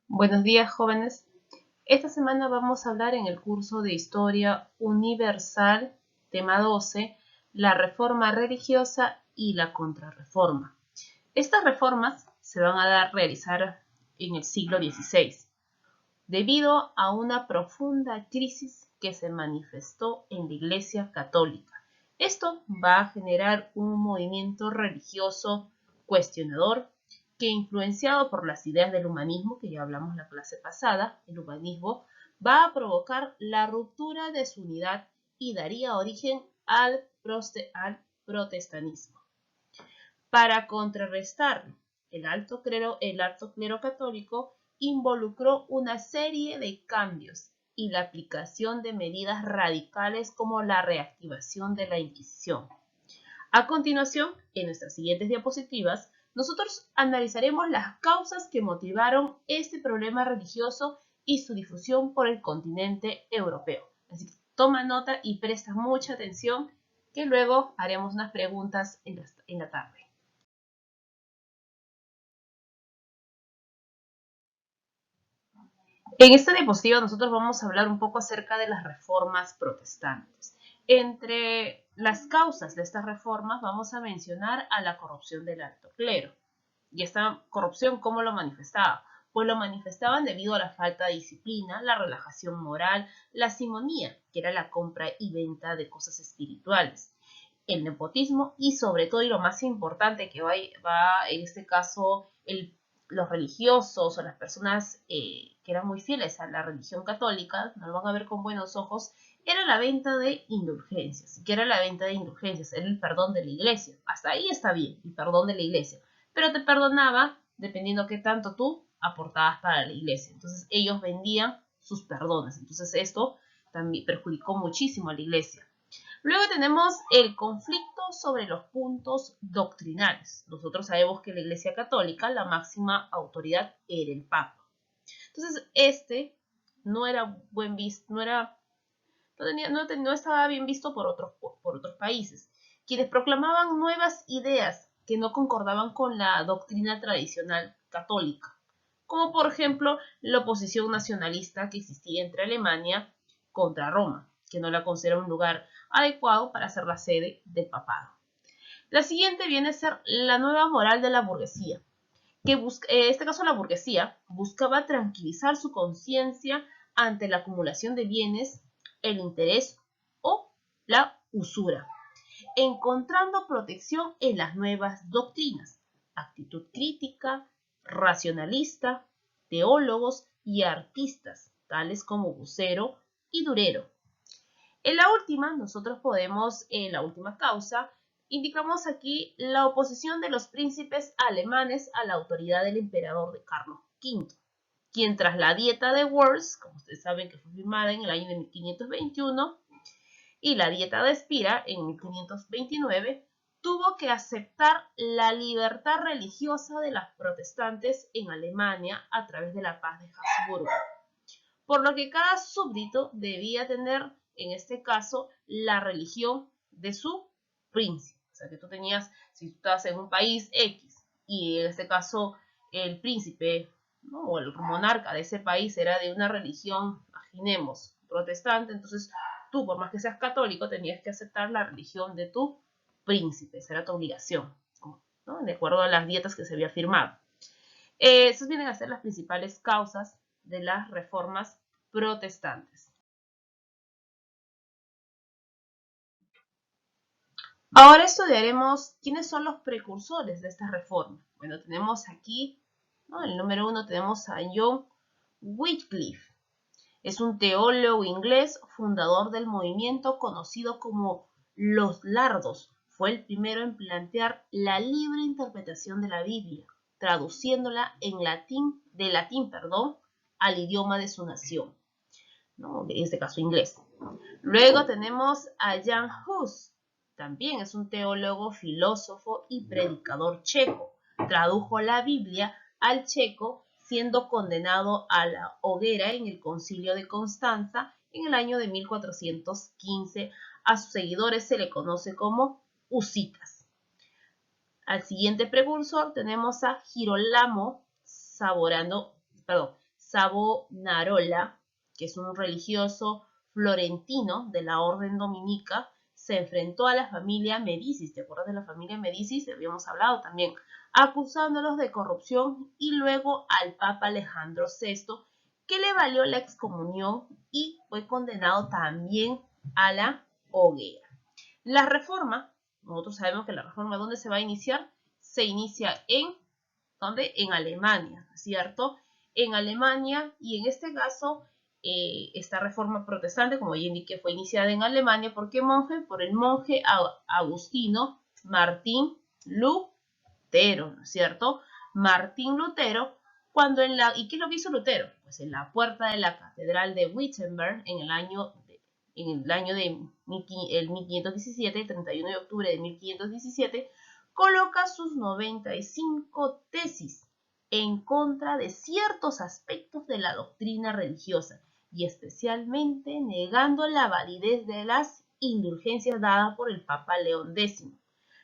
Buenos días, jóvenes. Esta semana vamos a hablar en el curso de Historia Universal, tema 12, la reforma religiosa y la contrarreforma. Estas reformas se van a realizar en el siglo XVI, debido a una profunda crisis que se manifestó en la Iglesia Católica. Esto va a generar un movimiento religioso cuestionador que, influenciado por las ideas del humanismo, que ya hablamos la clase pasada, el humanismo va a provocar la ruptura de su unidad y daría origen al protestantismo. Para contrarrestarlo, el alto clero católico involucró una serie de cambios y la aplicación de medidas radicales como la reactivación de la Inquisición. A continuación, en nuestras siguientes diapositivas, nosotros analizaremos las causas que motivaron este problema religioso y su difusión por el continente europeo. Así que toma nota y presta mucha atención, que luego haremos unas preguntas en la tarde. En esta diapositiva nosotros vamos a hablar un poco acerca de las reformas protestantes. Entre las causas de estas reformas vamos a mencionar a la corrupción del alto clero. ¿Y esta corrupción cómo lo manifestaba? Pues lo manifestaban debido a la falta de disciplina, la relajación moral, la simonía, que era la compra y venta de cosas espirituales, el nepotismo y sobre todo, y lo más importante que va en este caso, los religiosos o las personas que eran muy fieles a la religión católica, no lo van a ver con buenos ojos, era la venta de indulgencias. ¿Qué era la venta de indulgencias? Era el perdón de la iglesia. Hasta ahí está bien, el perdón de la iglesia. Pero te perdonaba dependiendo qué tanto tú aportabas para la iglesia. Entonces ellos vendían sus perdones. Entonces esto también perjudicó muchísimo a la iglesia. Luego tenemos el conflicto sobre los puntos doctrinales. Nosotros sabemos que la Iglesia Católica, la máxima autoridad era el Papa. Entonces, no era buen visto, no estaba bien visto por otros países, quienes proclamaban nuevas ideas que no concordaban con la doctrina tradicional católica, como por ejemplo la oposición nacionalista que existía entre Alemania contra Roma, que no la considera un lugar adecuado para ser la sede del papado. La siguiente viene a ser la nueva moral de la burguesía, que en este caso la burguesía buscaba tranquilizar su conciencia ante la acumulación de bienes, el interés o la usura, encontrando protección en las nuevas doctrinas, actitud crítica, racionalista, teólogos y artistas, tales como Bucero y Durero. En la última, nosotros podemos, en la última causa, indicamos aquí la oposición de los príncipes alemanes a la autoridad del emperador de Carlos V, quien tras la dieta de Worms, como ustedes saben que fue firmada en el año de 1521, y la dieta de Spira en 1529, tuvo que aceptar la libertad religiosa de las protestantes en Alemania a través de la paz de Habsburgo, por lo que cada súbdito debía tener, en este caso, la religión de su príncipe. O sea, que tú tenías, si tú estabas en un país X, y en este caso el príncipe, ¿no?, o el monarca de ese país era de una religión, imaginemos, protestante, entonces tú, por más que seas católico, tenías que aceptar la religión de tu príncipe, esa era tu obligación, ¿no?, de acuerdo a las dietas que se había firmado. Esas vienen a ser las principales causas de las reformas protestantes. Ahora estudiaremos quiénes son los precursores de esta reforma. Bueno, tenemos aquí, ¿no?, el número 1 tenemos a John Wycliffe. Es un teólogo inglés, fundador del movimiento conocido como los Lardos. Fue el primero en plantear la libre interpretación de la Biblia, traduciéndola de latín, al idioma de su nación, ¿no?, en este caso inglés. Luego tenemos a Jan Hus, también es un teólogo, filósofo y predicador checo. Tradujo la Biblia al checo, siendo condenado a la hoguera en el Concilio de Constanza en el año de 1415. A sus seguidores se le conoce como husitas. Al siguiente precursor tenemos a Girolamo Savonarola, que es un religioso florentino de la orden dominica, se enfrentó a la familia Medici. ¿Te acuerdas de la familia Medici? Habíamos hablado también, acusándolos de corrupción, y luego al Papa Alejandro VI, que le valió la excomunión y fue condenado también a la hoguera. La reforma, nosotros sabemos que la reforma, ¿dónde se va a iniciar? Se inicia ¿dónde? En Alemania, ¿cierto? En Alemania, y en este caso, esta reforma protestante, como ya indiqué, fue iniciada en Alemania. ¿Por qué monje? Por el monje agustino Martín Lutero, ¿no es cierto? Martín Lutero, ¿y qué es lo que hizo Lutero? Pues en la puerta de la catedral de Wittenberg, en el año de 1517, el 31 de octubre de 1517, coloca sus 95 tesis en contra de ciertos aspectos de la doctrina religiosa, y especialmente negando la validez de las indulgencias dadas por el Papa León X.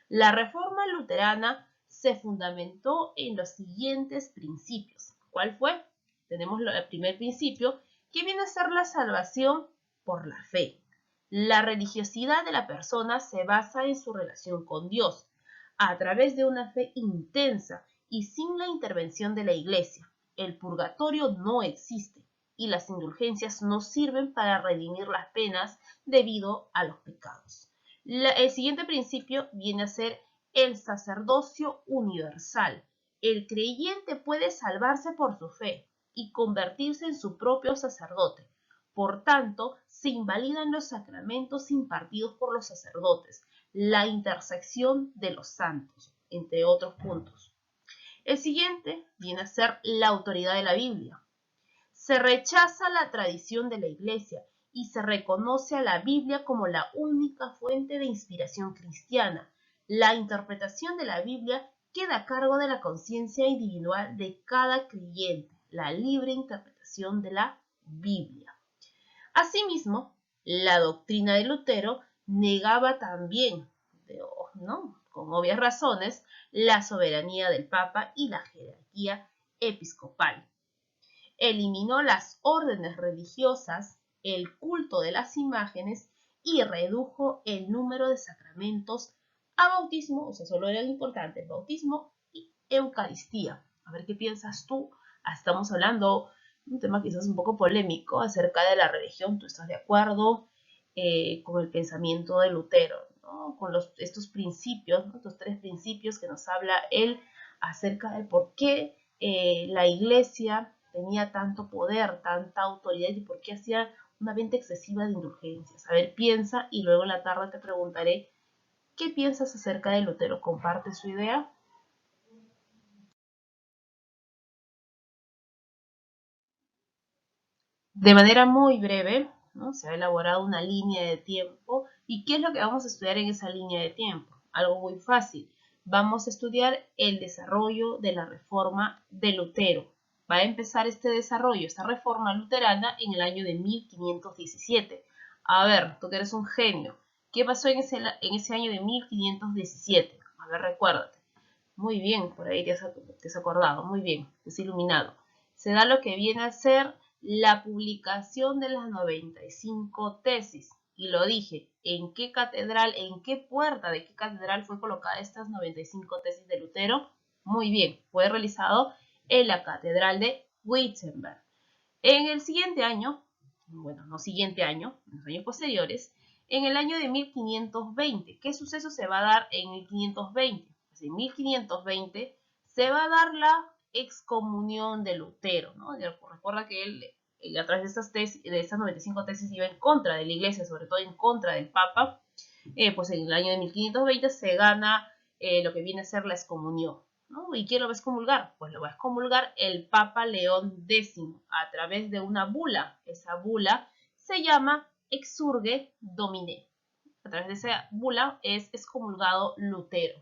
La reforma luterana se fundamentó en los siguientes principios. ¿Cuál fue? Tenemos el primer principio, que viene a ser la salvación por la fe. La religiosidad de la persona se basa en su relación con Dios, a través de una fe intensa y sin la intervención de la Iglesia. El purgatorio no existe y las indulgencias no sirven para redimir las penas debido a los pecados. El siguiente principio viene a ser el sacerdocio universal. El creyente puede salvarse por su fe y convertirse en su propio sacerdote. Por tanto, se invalidan los sacramentos impartidos por los sacerdotes, la intersección de los santos, entre otros puntos. El siguiente viene a ser la autoridad de la Biblia. Se rechaza la tradición de la Iglesia y se reconoce a la Biblia como la única fuente de inspiración cristiana. La interpretación de la Biblia queda a cargo de la conciencia individual de cada creyente, la libre interpretación de la Biblia. Asimismo, la doctrina de Lutero negaba también, ¿no?, con obvias razones, la soberanía del Papa y la jerarquía episcopal. Eliminó las órdenes religiosas, el culto de las imágenes y redujo el número de sacramentos a bautismo, o sea, solo era importante el bautismo y Eucaristía. A ver qué piensas tú. Estamos hablando de un tema quizás un poco polémico acerca de la religión. ¿Tú estás de acuerdo con el pensamiento de Lutero, ¿no?, con estos principios, ¿no?, estos tres principios que nos habla él acerca del por qué la Iglesia tenía tanto poder, tanta autoridad, y por qué hacía una venta excesiva de indulgencias? A ver, piensa, y luego en la tarde te preguntaré qué piensas acerca de Lutero. ¿Comparte su idea? De manera muy breve, ¿no?, se ha elaborado una línea de tiempo. ¿Y qué es lo que vamos a estudiar en esa línea de tiempo? Algo muy fácil. Vamos a estudiar el desarrollo de la reforma de Lutero. Va a empezar este desarrollo, esta reforma luterana, en el año de 1517. A ver, tú que eres un genio, ¿qué pasó en ese año de 1517? A ver, recuérdate. Muy bien, por ahí te has acordado, muy bien, te has iluminado. Se da lo que viene a ser la publicación de las 95 tesis. Y lo dije, ¿en qué catedral, en qué puerta de qué catedral fue colocada estas 95 tesis de Lutero? Muy bien, fue realizado en la catedral de Wittenberg. En el siguiente año, bueno, no siguiente año, en los años posteriores, en el año de 1520, ¿qué suceso se va a dar en 1520? Pues en 1520 se va a dar la excomunión de Lutero, ¿no? Recuerda que él, a través de estas 95 tesis, iba en contra de la Iglesia, sobre todo en contra del Papa. Pues en el año de 1520 se gana lo que viene a ser la excomunión, ¿no? ¿Y quién lo va a excomulgar? Pues lo va a excomulgar el Papa León X a través de una bula. Esa bula se llama Exsurge Domine. A través de esa bula es excomulgado Lutero.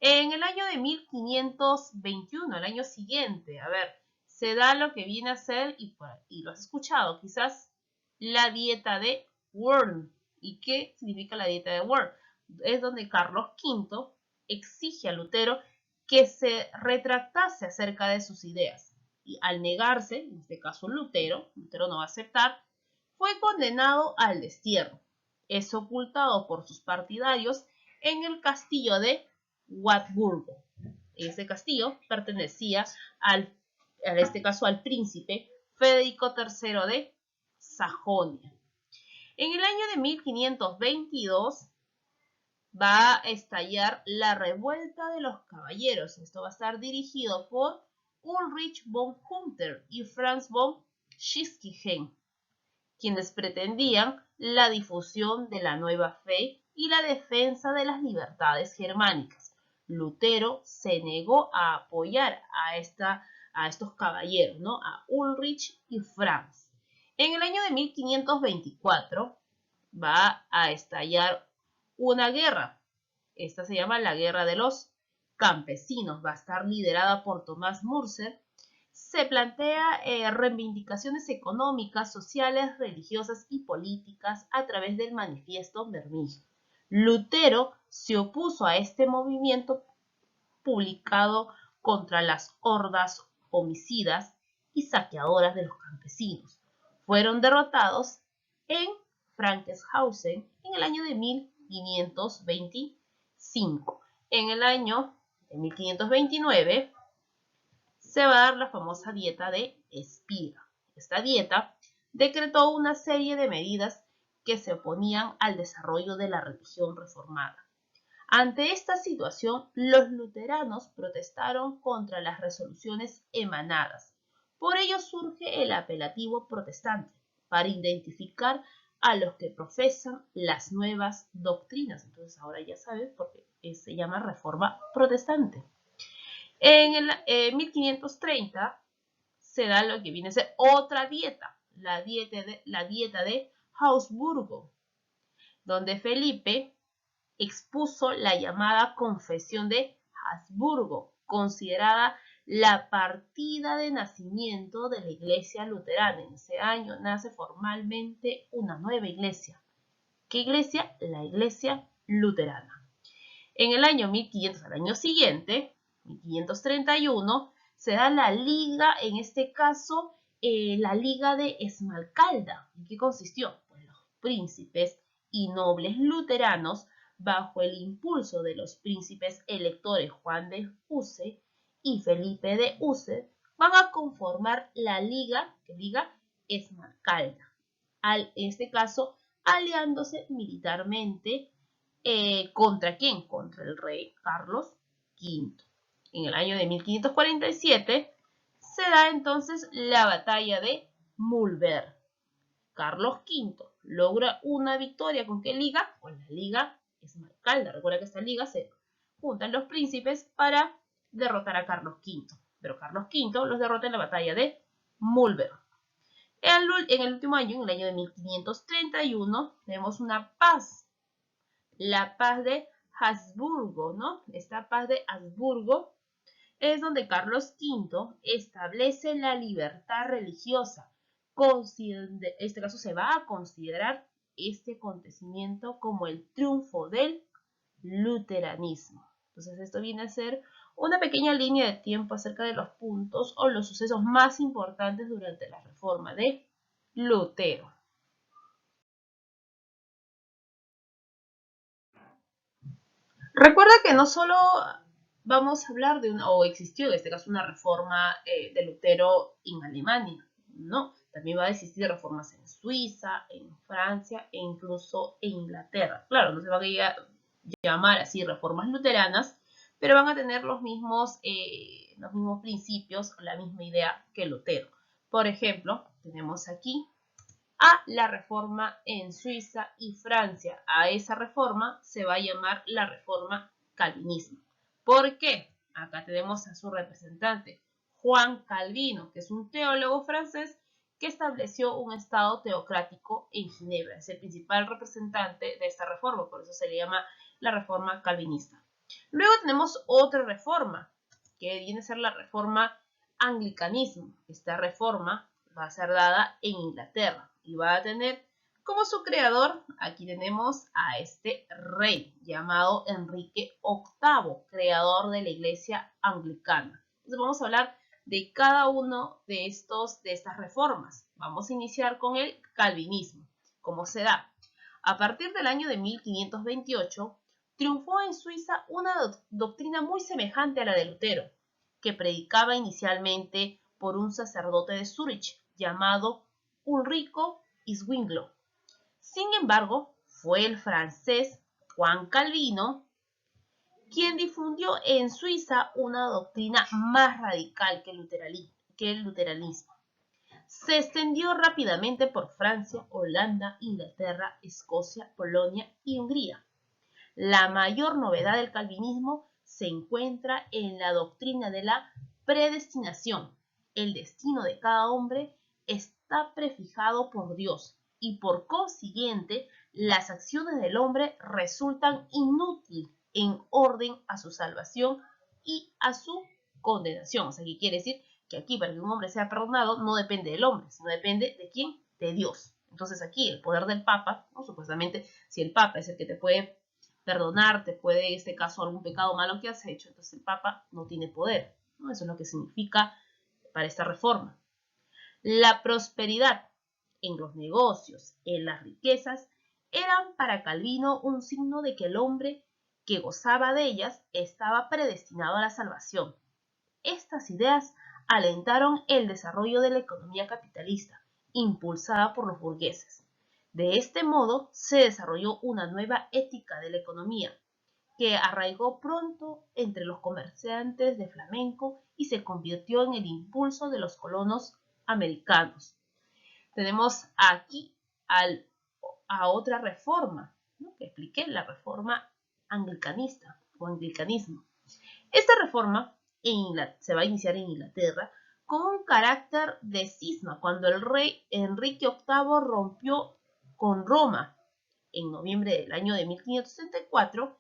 En el año de 1521, el año siguiente, a ver, se da lo que viene a ser, y lo has escuchado quizás, la dieta de Worms. ¿Y qué significa la dieta de Worms? Es donde Carlos V exige a Lutero que se retractase acerca de sus ideas. y al negarse, en este caso Lutero no va a aceptar, fue condenado al destierro. Es ocultado por sus partidarios en el castillo de Wartburgo. Ese castillo pertenecía en este caso al príncipe Federico III de Sajonia. En el año de 1522 va a estallar la revuelta de los caballeros. Esto va a estar dirigido por Ulrich von Hunter y Franz von Schiskingen, quienes pretendían la difusión de la nueva fe y la defensa de las libertades germánicas. Lutero se negó a apoyar a estos caballeros, ¿no? A Ulrich y Franz. En el año de 1524 va a estallar una guerra. Esta se llama la Guerra de los Campesinos. Va a estar liderada por Tomás Mürzer. Se plantea reivindicaciones económicas, sociales, religiosas y políticas a través del Manifiesto Bermejo. Lutero se opuso a este movimiento publicado contra las hordas homicidas y saqueadoras de los campesinos. Fueron derrotados en Frankenhausen en el año de 1525. En el año de 1529 se va a dar la famosa dieta de Spira. Esta dieta decretó una serie de medidas que se oponían al desarrollo de la religión reformada. Ante esta situación, los luteranos protestaron contra las resoluciones emanadas. Por ello surge el apelativo protestante, para identificar a los que profesan las nuevas doctrinas. Entonces ahora ya sabes por qué se llama Reforma Protestante. En el 1530 se da lo que viene a ser otra dieta, la dieta de Augsburgo, donde Felipe expuso la llamada Confesión de Habsburgo, considerada la partida de nacimiento de la Iglesia luterana. En ese año nace formalmente una nueva iglesia. ¿Qué iglesia? La Iglesia luterana. En el año 1500, al año siguiente, 1531, se da la liga, en este caso, la liga de Esmalcalda. ¿En qué consistió? Pues los príncipes y nobles luteranos, bajo el impulso de los príncipes electores Juan de Huse y Felipe de Huse, van a conformar la liga Esmalcalda. En este caso, aliándose militarmente ¿contra quién? Contra el rey Carlos V. En el año de 1547 se da entonces la batalla de Mulver. Carlos V logra una victoria. ¿Con qué liga? Con la liga Esmalcalda. Recuerda que esta liga se juntan los príncipes para derrotar a Carlos V. Pero Carlos V los derrota en la batalla de Mulver. En el último año, en el año de 1531, tenemos una paz. La paz de Habsburgo, ¿no? Esta paz de Habsburgo es donde Carlos V establece la libertad religiosa. En este caso se va a considerar este acontecimiento como el triunfo del luteranismo. Entonces esto viene a ser una pequeña línea de tiempo acerca de los puntos o los sucesos más importantes durante la reforma de Lutero. Recuerda que no solo vamos a hablar de o existió en este caso una reforma de Lutero en Alemania, no, también va a existir reformas en Suiza, en Francia e incluso en Inglaterra. Claro, no se van a llamar así reformas luteranas, pero van a tener los mismos principios, la misma idea que Lutero. Por ejemplo, tenemos aquí a la reforma en Suiza y Francia. A esa reforma se va a llamar la reforma calvinista. ¿Por qué? Acá tenemos a su representante, Juan Calvino, que es un teólogo francés que estableció un estado teocrático en Ginebra. Es el principal representante de esta reforma, por eso se le llama la reforma calvinista. Luego tenemos otra reforma, que viene a ser la reforma anglicanismo. Esta reforma va a ser dada en Inglaterra y va a tener como su creador, aquí tenemos a este rey llamado Enrique VIII, creador de la iglesia anglicana. Entonces vamos a hablar de cada uno de estas reformas. Vamos a iniciar con el calvinismo. ¿Cómo se da? A partir del año de 1528, triunfó en Suiza una doctrina muy semejante a la de Lutero, que predicaba inicialmente por un sacerdote de Zúrich llamado Ulrico Zwinglio. Sin embargo, fue el francés Juan Calvino quien difundió en Suiza una doctrina más radical que el luteranismo. Se extendió rápidamente por Francia, Holanda, Inglaterra, Escocia, Polonia y Hungría. La mayor novedad del calvinismo se encuentra en la doctrina de la predestinación. El destino de cada hombre está prefijado por Dios y por consiguiente las acciones del hombre resultan inútiles en orden a su salvación y a su condenación. O sea, ¿qué quiere decir? Que aquí para que un hombre sea perdonado no depende del hombre, sino depende de quién, de Dios. Entonces aquí el poder del Papa, ¿no? Supuestamente si el Papa es el que te puede perdonar, te puede, en este caso, algún pecado malo que has hecho, entonces el Papa no tiene poder, ¿no? Eso es lo que significa para esta reforma. La prosperidad en los negocios, en las riquezas, eran para Calvino un signo de que el hombre que gozaba de ellas estaba predestinado a la salvación. Estas ideas alentaron el desarrollo de la economía capitalista, impulsada por los burgueses. De este modo se desarrolló una nueva ética de la economía, que arraigó pronto entre los comerciantes de flamenco y se convirtió en el impulso de los colonos americanos. Tenemos aquí a otra reforma, ¿no? Que expliqué, la reforma anglicanista o anglicanismo. Esta reforma se va a iniciar en Inglaterra con un carácter de cisma cuando el rey Enrique VIII rompió con Roma en noviembre del año de 1564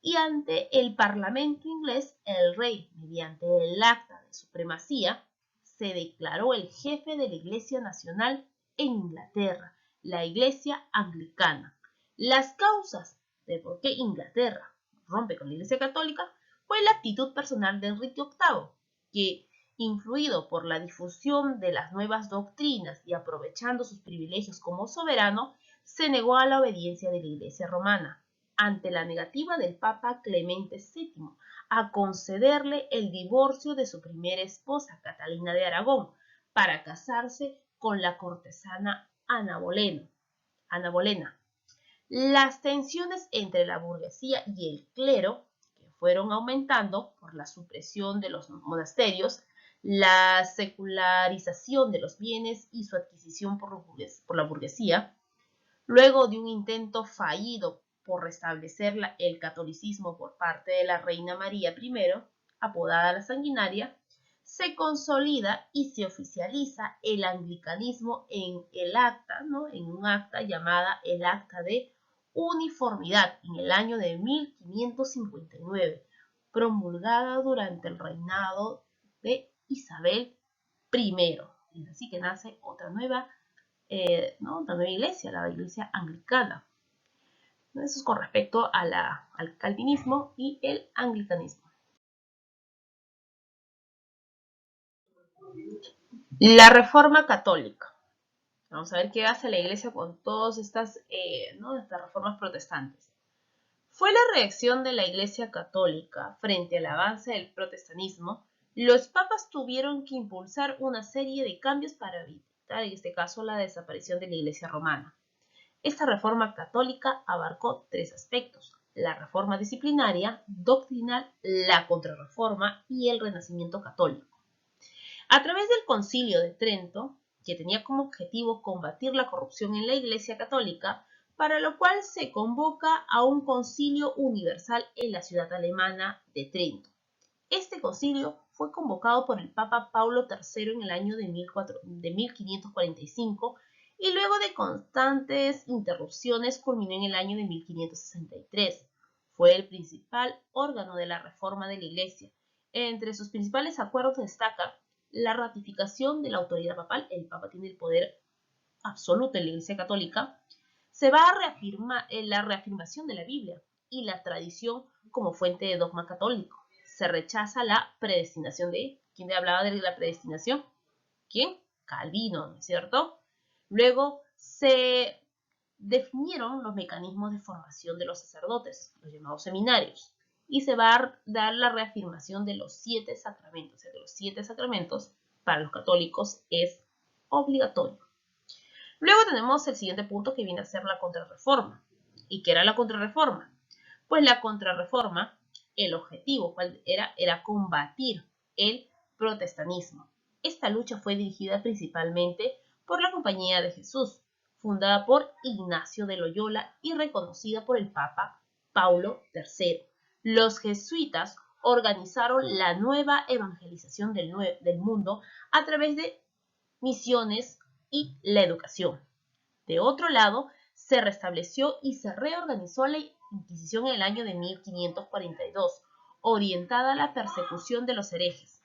y ante el Parlamento inglés el rey, mediante el acta de supremacía, se declaró el jefe de la Iglesia Nacional en Inglaterra, la Iglesia Anglicana. Las causas de por qué Inglaterra rompe con la Iglesia Católica fue la actitud personal de Enrique VIII, que, influido por la difusión de las nuevas doctrinas y aprovechando sus privilegios como soberano, se negó a la obediencia de la Iglesia romana, ante la negativa del Papa Clemente VII a concederle el divorcio de su primera esposa, Catalina de Aragón, para casarse con la cortesana Ana Bolena. Las tensiones entre la burguesía y el clero, que fueron aumentando por la supresión de los monasterios, la secularización de los bienes y su adquisición por la burguesía, luego de un intento fallido por restablecer el catolicismo por parte de la reina María I, apodada la Sanguinaria, se consolida y se oficializa el anglicanismo en el acta, ¿no? En un acta llamada el Acta de Uniformidad en el año de 1559, promulgada durante el reinado de Isabel I. Y así que nace otra nueva, otra nueva iglesia, la iglesia anglicana. Eso es con respecto a al calvinismo y el anglicanismo. La Reforma Católica. Vamos a ver qué hace la Iglesia con todas estas reformas protestantes. Fue la reacción de la Iglesia Católica frente al avance del protestantismo. Los papas tuvieron que impulsar una serie de cambios para evitar, en este caso, la desaparición de la Iglesia romana. Esta reforma católica abarcó tres aspectos: la reforma disciplinaria, doctrinal, la contrarreforma y el renacimiento católico. A través del Concilio de Trento, que tenía como objetivo combatir la corrupción en la Iglesia Católica, para lo cual se convoca a un concilio universal en la ciudad alemana de Trento. Este concilio fue convocado por el Papa Paulo III en el año de 1545 y luego de constantes interrupciones culminó en el año de 1563. Fue el principal órgano de la reforma de la Iglesia. Entre sus principales acuerdos destaca la ratificación de la autoridad papal. El Papa tiene el poder absoluto en la Iglesia Católica. Se va a reafirmar la reafirmación de la Biblia y la tradición como fuente de dogma católico. se rechaza la predestinación de... ¿Quién hablaba de la predestinación? ¿Quién? Calvino, ¿no es cierto? Luego se definieron los mecanismos de formación de los sacerdotes, los llamados seminarios, y se va a dar la reafirmación de los 7 sacramentos. O sea, que los 7 sacramentos para los católicos es obligatorio. Luego tenemos el siguiente punto, que viene a ser la contrarreforma. ¿Y qué era la contrarreforma? Pues la contrarreforma, el objetivo era combatir el protestantismo. Esta lucha fue dirigida principalmente por la Compañía de Jesús, fundada por Ignacio de Loyola y reconocida por el Papa Paulo III. Los jesuitas organizaron la nueva evangelización del mundo a través de misiones y la educación. De otro lado, se restableció y se reorganizó la Inquisición en el año de 1542, orientada a la persecución de los herejes.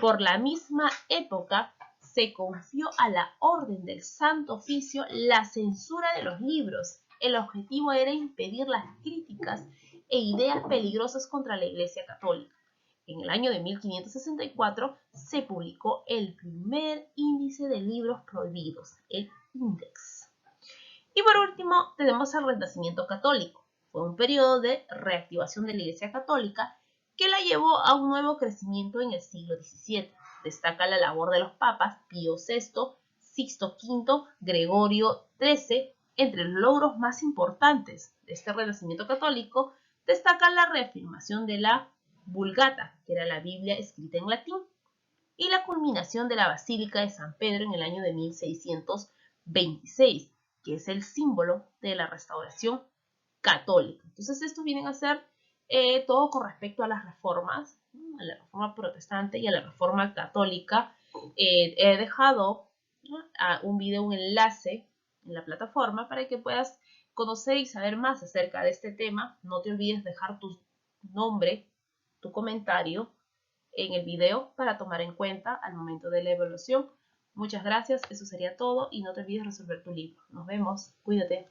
Por la misma época, se confió a la Orden del Santo Oficio la censura de los libros. El objetivo era impedir las críticas e ideas peligrosas contra la Iglesia Católica. En el año de 1564 se publicó el primer índice de libros prohibidos, el Index. Y por último, tenemos el Renacimiento católico. Fue un periodo de reactivación de la Iglesia Católica que la llevó a un nuevo crecimiento en el siglo XVII. Destaca la labor de los papas Pío VI, Sixto V, Gregorio XIII. Entre los logros más importantes de este Renacimiento católico destaca la reafirmación de la Vulgata, que era la Biblia escrita en latín, y la culminación de la Basílica de San Pedro en el año de 1626, que es el símbolo de la restauración católica. Entonces, estos vienen a ser todo con respecto a las reformas, ¿no? A la reforma protestante y a la reforma católica. He dejado, ¿no?, un video, un enlace en la plataforma para que puedas conocer y saber más acerca de este tema. No te olvides dejar tu nombre, tu comentario en el video para tomar en cuenta al momento de la evaluación. Muchas gracias, eso sería todo y no te olvides resolver tu libro. Nos vemos, cuídate.